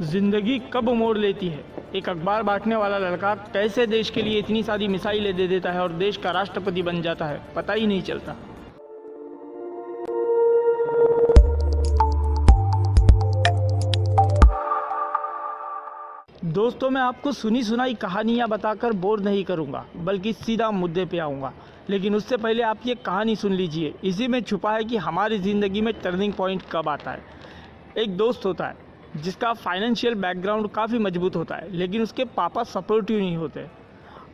जिंदगी कब मोड़ लेती है। एक अखबार बांटने वाला लड़का कैसे देश के लिए इतनी सारी मिसाइलें दे देता है और देश का राष्ट्रपति बन जाता है, पता ही नहीं चलता। दोस्तों, मैं आपको सुनी सुनाई कहानियां बताकर बोर नहीं करूंगा, बल्कि सीधा मुद्दे पे आऊंगा। लेकिन उससे पहले आप ये कहानी सुन लीजिए। इसी में छुपा है कि हमारी ज़िंदगी में टर्निंग पॉइंट कब आता है। एक दोस्त होता है जिसका फाइनेंशियल बैकग्राउंड काफ़ी मजबूत होता है, लेकिन उसके पापा सपोर्टिव नहीं होते।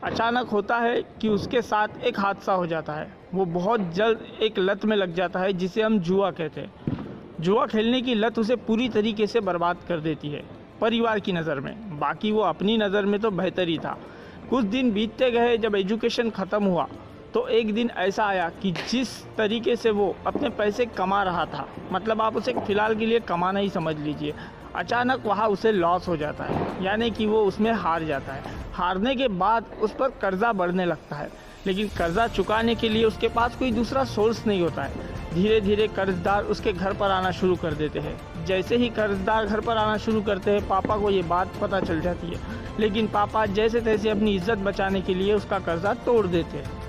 अचानक होता है कि उसके साथ एक हादसा हो जाता है। वो बहुत जल्द एक लत में लग जाता है जिसे हम जुआ कहते हैं। जुआ खेलने की लत उसे पूरी तरीके से बर्बाद कर देती है, परिवार की नज़र में। बाकी वो अपनी नज़र में तो बेहतर ही था। कुछ दिन बीतते गए। जब एजुकेशन ख़त्म हुआ तो एक दिन ऐसा आया कि जिस तरीके से वो अपने पैसे कमा रहा था, मतलब आप उसे फ़िलहाल के लिए कमाना ही समझ लीजिए, अचानक वहाँ उसे लॉस हो जाता है, यानी कि वो उसमें हार जाता है। हारने के बाद उस पर कर्ज़ा बढ़ने लगता है, लेकिन कर्ज़ा चुकाने के लिए उसके पास कोई दूसरा सोर्स नहीं होता है। धीरे धीरे कर्जदार उसके घर पर आना शुरू कर देते हैं। जैसे ही कर्जदार घर पर आना शुरू करते हैं, पापा को ये बात पता चल जाती है, लेकिन पापा जैसे तैसे अपनी इज्जत बचाने के लिए उसका कर्जा तोड़ देते हैं।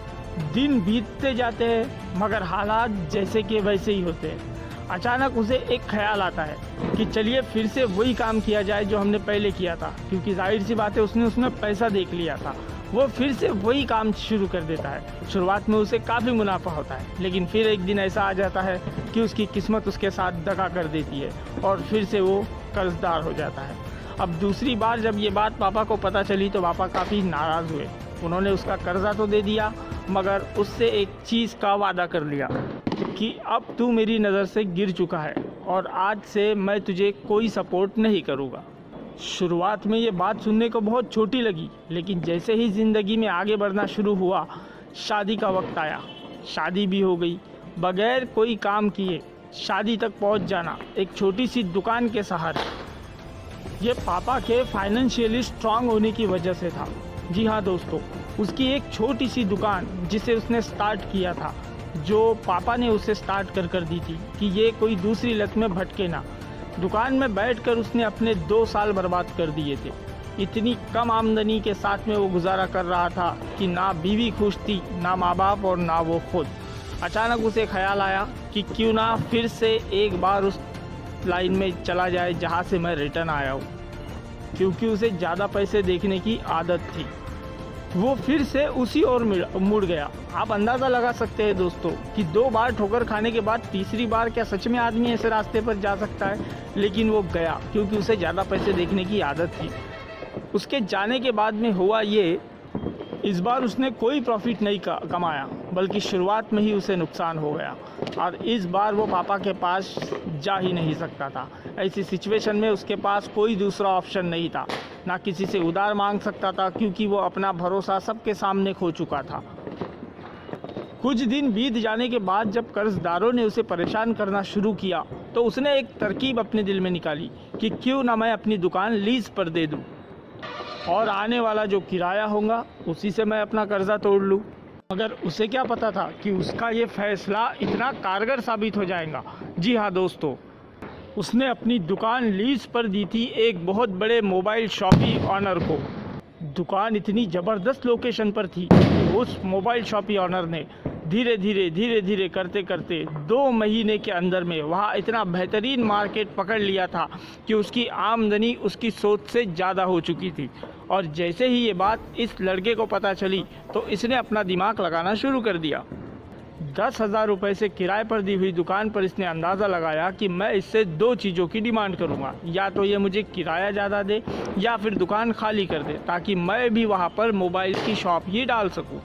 दिन बीतते जाते हैं, मगर हालात जैसे के वैसे ही होते हैं। अचानक उसे एक ख्याल आता है कि चलिए फिर से वही काम किया जाए जो हमने पहले किया था, क्योंकि जाहिर सी बात है उसने उसमें पैसा देख लिया था। वो फिर से वही काम शुरू कर देता है। शुरुआत में उसे काफ़ी मुनाफा होता है, लेकिन फिर एक दिन ऐसा आ जाता है कि उसकी किस्मत उसके साथ दगा कर देती है और फिर से वो कर्जदार हो जाता है। अब दूसरी बार जब ये बात पापा को पता चली तो पापा काफ़ी नाराज़ हुए। उन्होंने उसका कर्जा तो दे दिया, मगर उससे एक चीज़ का वादा कर लिया कि अब तू मेरी नज़र से गिर चुका है और आज से मैं तुझे कोई सपोर्ट नहीं करूँगा। शुरुआत में ये बात सुनने को बहुत छोटी लगी, लेकिन जैसे ही ज़िंदगी में आगे बढ़ना शुरू हुआ, शादी का वक्त आया। शादी भी हो गई। बगैर कोई काम किए शादी तक पहुंच जाना एक छोटी सी दुकान के सहारे, ये पापा के फाइनेंशियली स्ट्रांग होने की वजह से था। जी हाँ दोस्तों, उसकी एक छोटी सी दुकान जिसे उसने स्टार्ट किया था, जो पापा ने उसे स्टार्ट कर दी थी कि ये कोई दूसरी लत में भटके ना। दुकान में बैठकर उसने अपने 2 साल बर्बाद कर दिए थे। इतनी कम आमदनी के साथ में वो गुजारा कर रहा था कि ना बीवी खुश थी, ना माँ बाप और ना वो खुद। अचानक उसे ख्याल आया कि क्यों ना फिर से एक बार उस लाइन में चला जाए जहाँ से मैं रिटर्न आया हूँ, क्योंकि उसे ज़्यादा पैसे देखने की आदत थी। वो फिर से उसी ओर मुड़ गया। आप अंदाज़ा लगा सकते हैं दोस्तों कि 2 बार ठोकर खाने के बाद तीसरी बार क्या सच में आदमी ऐसे रास्ते पर जा सकता है। लेकिन वो गया क्योंकि उसे ज़्यादा पैसे देखने की आदत थी। उसके जाने के बाद में हुआ ये, इस बार उसने कोई प्रॉफिट नहीं कमाया, बल्कि शुरुआत में ही उसे नुकसान हो गया और इस बार वो पापा के पास जा ही नहीं सकता था। ऐसी सिचुएशन में उसके पास कोई दूसरा ऑप्शन नहीं था, ना किसी से उधार मांग सकता था, क्योंकि वो अपना भरोसा सबके सामने खो चुका था। कुछ दिन बीत जाने के बाद जब कर्जदारों ने उसे परेशान करना शुरू किया तो उसने एक तरकीब अपने दिल में निकाली कि क्यों ना मैं अपनी दुकान लीज पर दे दूं और आने वाला जो किराया होगा उसी से मैं अपना कर्जा तोड़ लूं। मगर उसे क्या पता था कि उसका ये फैसला इतना कारगर साबित हो जाएगा। जी हाँ दोस्तों, उसने अपनी दुकान लीज पर दी थी एक बहुत बड़े मोबाइल शॉपी ऑनर को। दुकान इतनी ज़बरदस्त लोकेशन पर थी कि उस मोबाइल शॉपी ऑनर ने धीरे धीरे करते करते 2 महीने के अंदर में वहाँ इतना बेहतरीन मार्केट पकड़ लिया था कि उसकी आमदनी उसकी सोच से ज़्यादा हो चुकी थी। और जैसे ही ये बात इस लड़के को पता चली तो इसने अपना दिमाग लगाना शुरू कर दिया। 10,000 रुपये से किराए पर दी हुई दुकान पर इसने अंदाज़ा लगाया कि मैं इससे 2 चीज़ों की डिमांड करूंगा, या तो ये मुझे किराया ज़्यादा दे या फिर दुकान खाली कर दे, ताकि मैं भी वहां पर मोबाइल की शॉप ही डाल सकूं।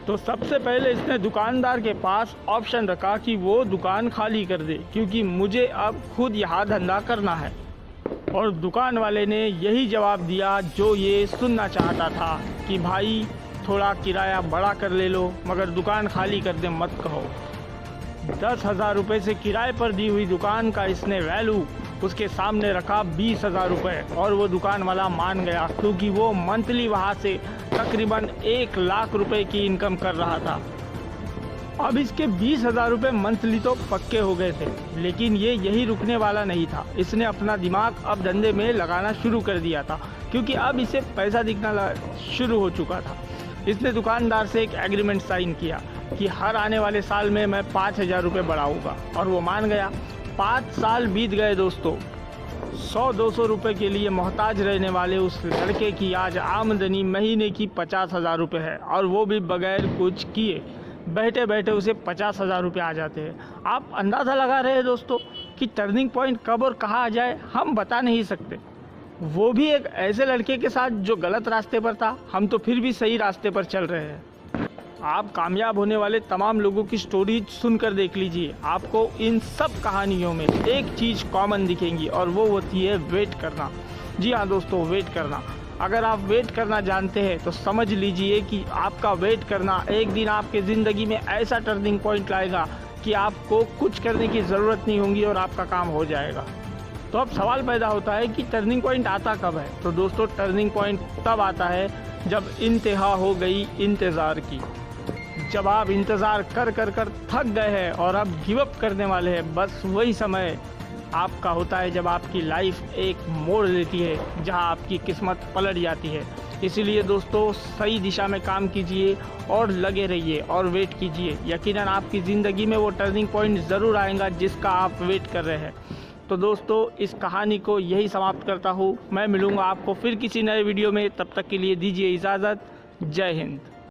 तो सबसे पहले इसने दुकानदार के पास ऑप्शन रखा कि वो दुकान खाली कर दे, क्योंकि मुझे अब खुद यहाँ धंधा करना है। और दुकान वाले ने यही जवाब दिया जो ये सुनना चाहता था कि भाई थोड़ा किराया बढ़ा कर ले लो, मगर दुकान खाली कर दे मत कहो। 10,000 रुपये से किराए पर दी हुई दुकान का इसने वैल्यू उसके सामने रखा 20,000 रुपये, और वो दुकान वाला मान गया, क्योंकि वो मंथली वहाँ से तकरीबन 1 लाख रुपए की इनकम कर रहा था। अब इसके 20,000 रुपये मंथली तो पक्के हो गए थे, लेकिन ये यही रुकने वाला नहीं था। इसने अपना दिमाग अब धंधे में लगाना शुरू कर दिया था, क्योंकि अब इसे पैसा दिखना शुरू हो चुका था। इसने दुकानदार से एक एग्रीमेंट साइन किया कि हर आने वाले साल में मैं 5,000 रुपये बढ़ाऊँगा, और वो मान गया। 5 साल बीत गए दोस्तों। 100-200 रुपये के लिए मोहताज रहने वाले उस लड़के की आज आमदनी महीने की 50,000 रुपये है, और वो भी बगैर कुछ किए बैठे बैठे उसे 50,000 रुपये आ जाते हैं। आप अंदाज़ा लगा रहे हैं दोस्तों कि टर्निंग पॉइंट कब और कहाँ आ जाए हम बता नहीं सकते। वो भी एक ऐसे लड़के के साथ जो गलत रास्ते पर था। हम तो फिर भी सही रास्ते पर चल रहे हैं। आप कामयाब होने वाले तमाम लोगों की स्टोरी सुनकर देख लीजिए, आपको इन सब कहानियों में एक चीज़ कॉमन दिखेंगी, और वो होती है वेट करना। जी हाँ दोस्तों, वेट करना। अगर आप वेट करना जानते हैं तो समझ लीजिए कि आपका वेट करना एक दिन आपके ज़िंदगी में ऐसा टर्निंग पॉइंट लाएगा कि आपको कुछ करने की ज़रूरत नहीं होगी और आपका काम हो जाएगा। तो अब सवाल पैदा होता है कि टर्निंग पॉइंट आता कब है। तो दोस्तों, टर्निंग पॉइंट तब आता है जब इंतहा हो गई इंतज़ार की। जब आप इंतज़ार कर कर कर थक गए हैं और अब गिव अप करने वाले हैं, बस वही समय आपका होता है जब आपकी लाइफ एक मोड़ लेती है, जहां आपकी किस्मत पलट जाती है। इसीलिए दोस्तों, सही दिशा में काम कीजिए और लगे रहिए और वेट कीजिए। यकीनन आपकी ज़िंदगी में वो टर्निंग पॉइंट ज़रूर आएगा जिसका आप वेट कर रहे हैं। तो दोस्तों, इस कहानी को यही समाप्त करता हूँ। मैं मिलूँगा आपको फिर किसी नए वीडियो में। तब तक के लिए दीजिए इजाज़त। जय हिंद।